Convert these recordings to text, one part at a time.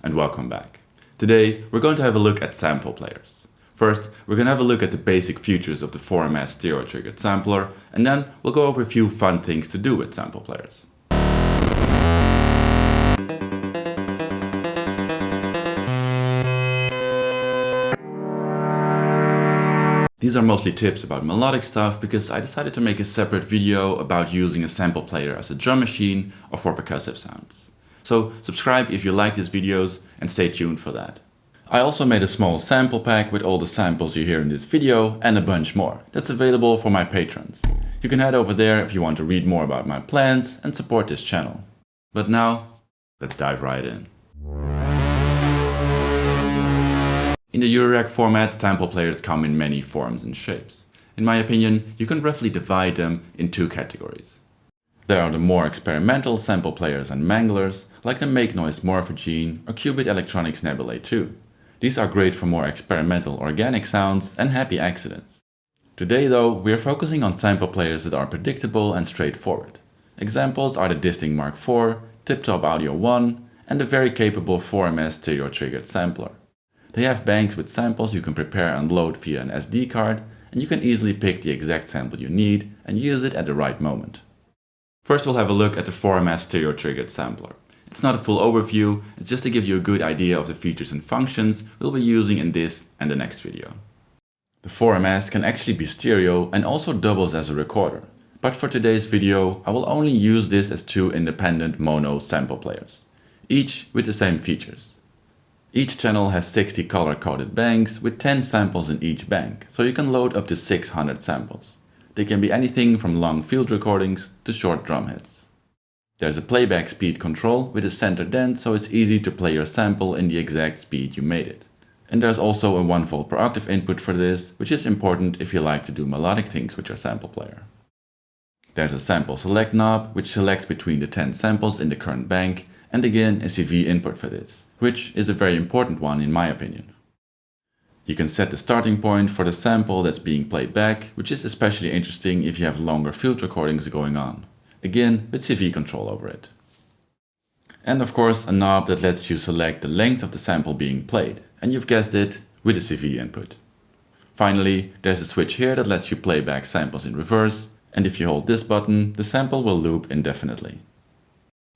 and welcome back. Today we're going to have a look at sample players. First, we're going to have a look at the basic features of the 4MS stereo-triggered sampler, and then we'll go over a few fun things to do with sample players. These are mostly tips about melodic stuff because I decided to make a separate video about using a sample player as a drum machine or for percussive sounds. So subscribe if you like these videos and stay tuned for that. I also made a small sample pack with all the samples you hear in this video and a bunch more. That's available for my patrons. You can head over there if you want to read more about my plans and support this channel. But now, let's dive right in. In the Eurorack format, sample players come in many forms and shapes. In my opinion, you can roughly divide them in two categories. There are the more experimental sample players and manglers, like the Make Noise Morphogene or Qubit Electronics Nebulae 2. These are great for more experimental organic sounds and happy accidents. Today though, we are focusing on sample players that are predictable and straightforward. Examples are the Distinct Mark IV, Tip Top Audio 1 and the very capable 4MS stereo-triggered sampler. They have banks with samples you can prepare and load via an SD card, and you can easily pick the exact sample you need and use it at the right moment. First we'll have a look at the 4MS stereo-triggered sampler. It's not a full overview, it's just to give you a good idea of the features and functions we'll be using in this and the next video. The 4MS can actually be stereo and also doubles as a recorder, but for today's video I will only use this as two independent mono sample players, each with the same features. Each channel has 60 color-coded banks with 10 samples in each bank, so you can load up to 600 samples. They can be anything from long field recordings to short drum hits. There's a playback speed control with a center dent, so it's easy to play your sample in the exact speed you made it. And there's also a 1 volt per octave input for this, which is important if you like to do melodic things with your sample player. There's a sample select knob, which selects between the 10 samples in the current bank, and again a CV input for this, which is a very important one in my opinion. You can set the starting point for the sample that's being played back, which is especially interesting if you have longer field recordings going on, again with CV control over it. And of course a knob that lets you select the length of the sample being played, and you've guessed it, with a CV input. Finally, there's a switch here that lets you play back samples in reverse, and if you hold this button, the sample will loop indefinitely.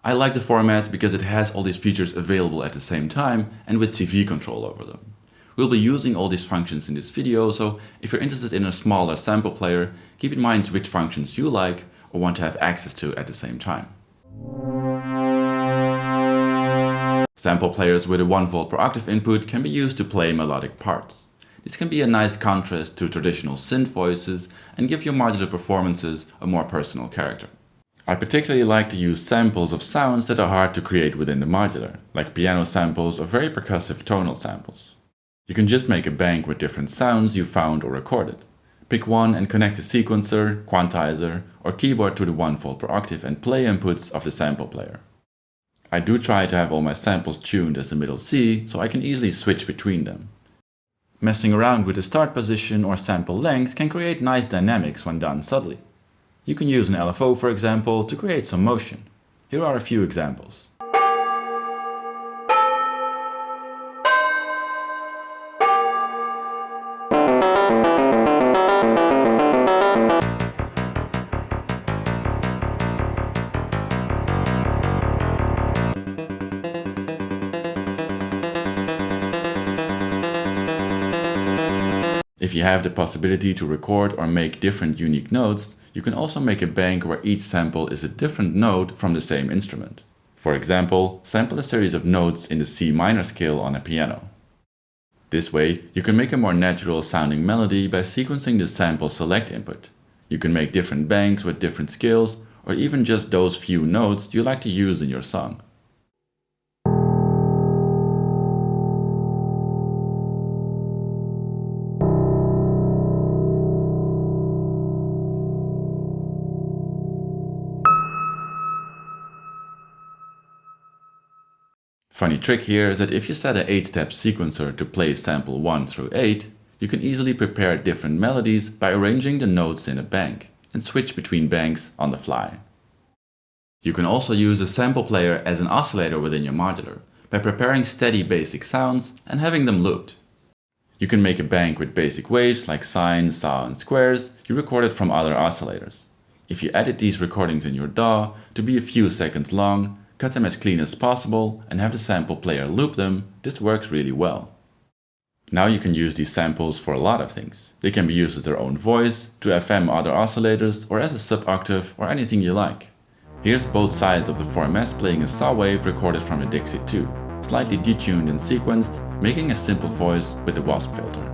I like the 4MS because it has all these features available at the same time and with CV control over them. We'll be using all these functions in this video, so if you're interested in a smaller sample player, keep in mind which functions you like or want to have access to at the same time. Sample players with a 1 volt per octave input can be used to play melodic parts. This can be a nice contrast to traditional synth voices and give your modular performances a more personal character. I particularly like to use samples of sounds that are hard to create within the modular, like piano samples or very percussive tonal samples. You can just make a bank with different sounds you found or recorded. Pick one and connect a sequencer, quantizer, or keyboard to the 1 volt per octave and play inputs of the sample player. I do try to have all my samples tuned as the middle C, so I can easily switch between them. Messing around with the start position or sample length can create nice dynamics when done subtly. You can use an LFO, for example, to create some motion. Here are a few examples. If you have the possibility to record or make different unique notes, you can also make a bank where each sample is a different note from the same instrument. For example, sample a series of notes in the C minor scale on a piano. This way, you can make a more natural sounding melody by sequencing the sample select input. You can make different banks with different scales, or even just those few notes you like to use in your song. Funny trick here is that if you set an 8-step sequencer to play sample 1 through 8, you can easily prepare different melodies by arranging the notes in a bank and switch between banks on the fly. You can also use a sample player as an oscillator within your modular, by preparing steady basic sounds and having them looped. You can make a bank with basic waves like sine, saw, and squares you recorded from other oscillators. If you edit these recordings in your DAW to be a few seconds long, cut them as clean as possible, and have the sample player loop them, this works really well. Now you can use these samples for a lot of things. They can be used as their own voice, to FM other oscillators, or as a sub-octave, or anything you like. Here's both sides of the 4MS playing a saw wave recorded from a Dixie 2, slightly detuned and sequenced, making a simple voice with the wasp filter.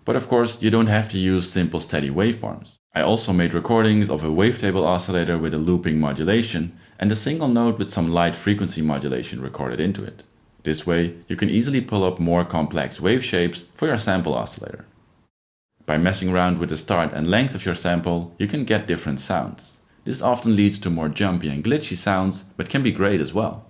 But of course, you don't have to use simple steady waveforms. I also made recordings of a wavetable oscillator with a looping modulation and a single note with some light frequency modulation recorded into it. This way, you can easily pull up more complex wave shapes for your sample oscillator. By messing around with the start and length of your sample, you can get different sounds. This often leads to more jumpy and glitchy sounds, but can be great as well.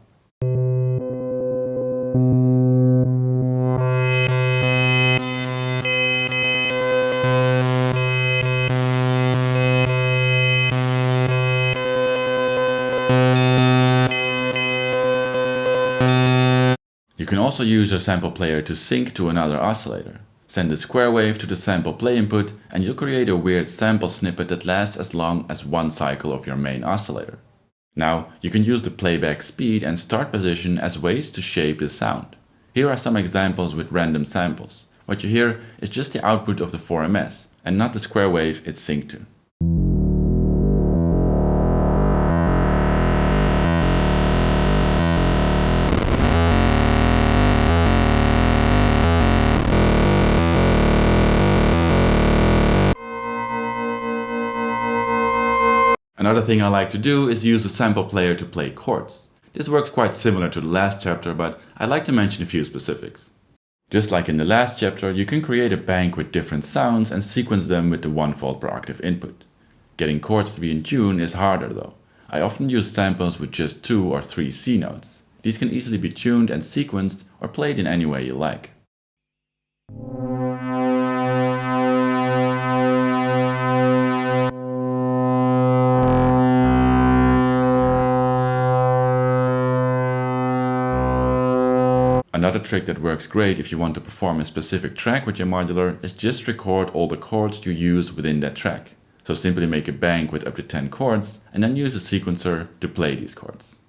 You can also use your sample player to sync to another oscillator. Send a square wave to the sample play input and you'll create a weird sample snippet that lasts as long as one cycle of your main oscillator. Now, you can use the playback speed and start position as ways to shape the sound. Here are some examples with random samples. What you hear is just the output of the 4MS and not the square wave it's synced to. Another thing I like to do is use the sample player to play chords. This works quite similar to the last chapter, but I'd like to mention a few specifics. Just like in the last chapter, you can create a bank with different sounds and sequence them with the 1 volt per octave input. Getting chords to be in tune is harder though. I often use samples with just 2 or 3 C notes. These can easily be tuned and sequenced or played in any way you like. Another trick that works great if you want to perform a specific track with your modular is just record all the chords you use within that track. So simply make a bank with up to 10 chords and then use a sequencer to play these chords.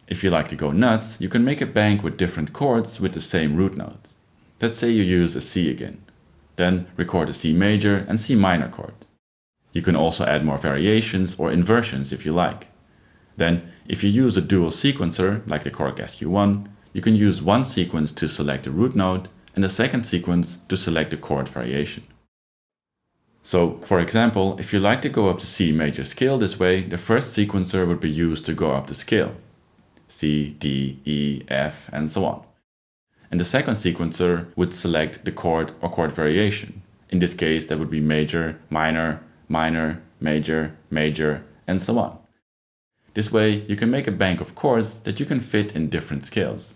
If you like to go nuts, you can make a bank with different chords with the same root note. Let's say you use a C again. Then record a C major and C minor chord. You can also add more variations or inversions if you like. Then, if you use a dual sequencer, like the Korg SQ1, you can use one sequence to select a root note and the second sequence to select a chord variation. So, for example, if you like to go up the C major scale this way, the first sequencer would be used to go up the scale. C, D, E, F, and so on. And the second sequencer would select the chord or chord variation. In this case, that would be major, minor, minor, major, major, and so on. This way, you can make a bank of chords that you can fit in different scales.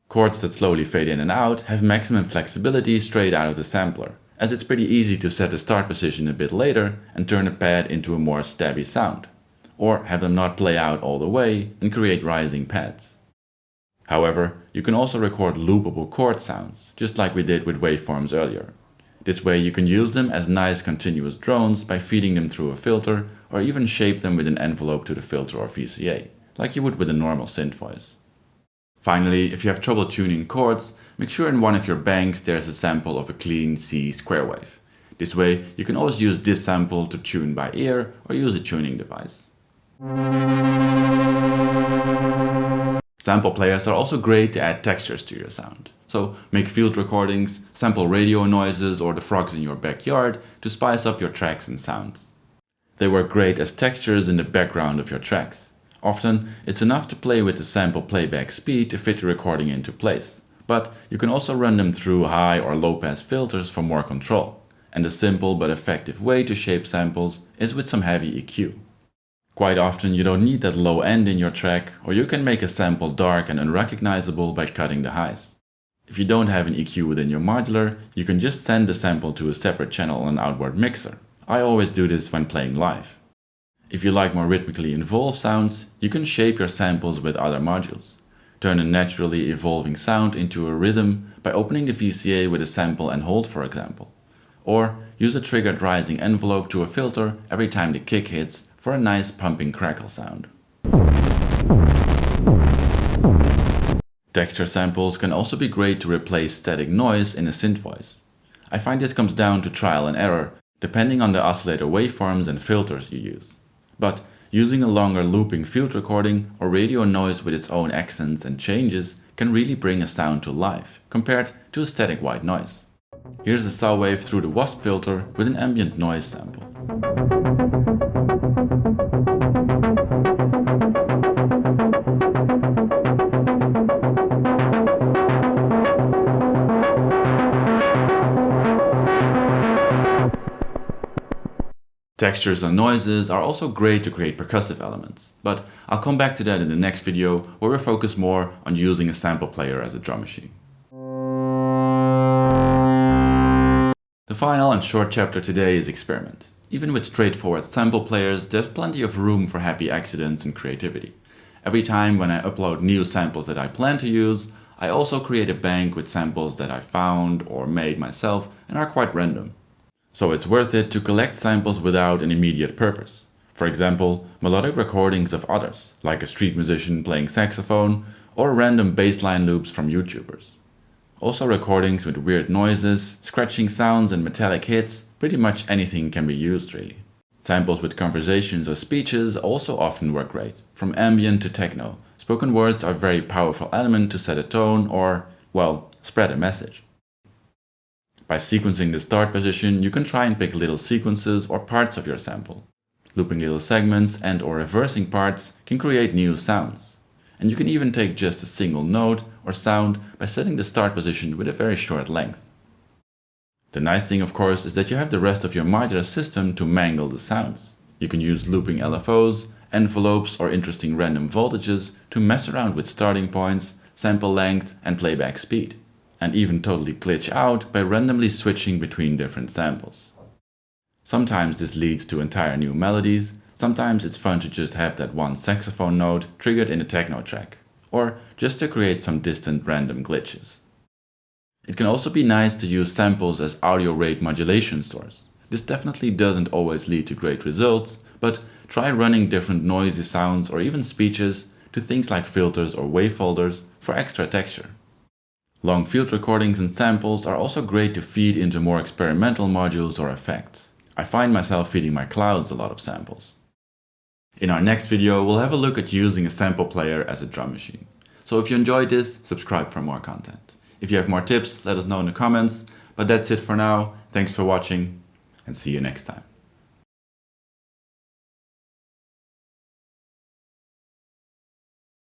Chords that slowly fade in and out have maximum flexibility straight out of the sampler, as it's pretty easy to set the start position a bit later and turn the pad into a more stabby sound, or have them not play out all the way and create rising pads. However, you can also record loopable chord sounds, just like we did with waveforms earlier. This way you can use them as nice continuous drones by feeding them through a filter, or even shape them with an envelope to the filter or VCA, like you would with a normal synth voice. Finally, if you have trouble tuning chords, make sure in one of your banks there's a sample of a clean C square wave. This way you can always use this sample to tune by ear or use a tuning device. Sample players are also great to add textures to your sound. So make field recordings, sample radio noises or the frogs in your backyard to spice up your tracks and sounds. They work great as textures in the background of your tracks. Often it's enough to play with the sample playback speed to fit the recording into place. But you can also run them through high or low pass filters for more control. And a simple but effective way to shape samples is with some heavy EQ. Quite often you don't need that low end in your track, or you can make a sample dark and unrecognizable by cutting the highs. If you don't have an EQ within your modular, you can just send the sample to a separate channel on an outboard mixer. I always do this when playing live. If you like more rhythmically involved sounds, you can shape your samples with other modules. Turn a naturally evolving sound into a rhythm by opening the VCA with a sample and hold, for example. Or use a triggered rising envelope to a filter every time the kick hits for a nice pumping crackle sound. Texture samples can also be great to replace static noise in a synth voice. I find this comes down to trial and error, depending on the oscillator waveforms and filters you use. But using a longer looping field recording or radio noise with its own accents and changes can really bring a sound to life, compared to a static white noise. Here's a saw wave through the wasp filter with an ambient noise sample. Textures and noises are also great to create percussive elements, but I'll come back to that in the next video where we focus more on using a sample player as a drum machine. The final and short chapter today is experiment. Even with straightforward sample players, there's plenty of room for happy accidents and creativity. Every time when I upload new samples that I plan to use, I also create a bank with samples that I found or made myself and are quite random. So it's worth it to collect samples without an immediate purpose. For example, melodic recordings of others, like a street musician playing saxophone, or random bassline loops from YouTubers. Also recordings with weird noises, scratching sounds and metallic hits, pretty much anything can be used really. Samples with conversations or speeches also often work great. From ambient to techno, spoken words are a very powerful element to set a tone or, well, spread a message. By sequencing the start position, you can try and pick little sequences or parts of your sample. Looping little segments and or reversing parts can create new sounds. And you can even take just a single note or sound by setting the start position with a very short length. The nice thing, of course, is that you have the rest of your modular system to mangle the sounds. You can use looping LFOs, envelopes or interesting random voltages to mess around with starting points, sample length and playback speed. And even totally glitch out by randomly switching between different samples. Sometimes this leads to entire new melodies, sometimes it's fun to just have that one saxophone note triggered in a techno track, or just to create some distant random glitches. It can also be nice to use samples as audio rate modulation source. This definitely doesn't always lead to great results, but try running different noisy sounds or even speeches to things like filters or wave folders for extra texture. Long field recordings and samples are also great to feed into more experimental modules or effects. I find myself feeding my clouds a lot of samples. In our next video, we'll have a look at using a sample player as a drum machine. So if you enjoyed this, subscribe for more content. If you have more tips, let us know in the comments. But that's it for now. Thanks for watching and see you next time.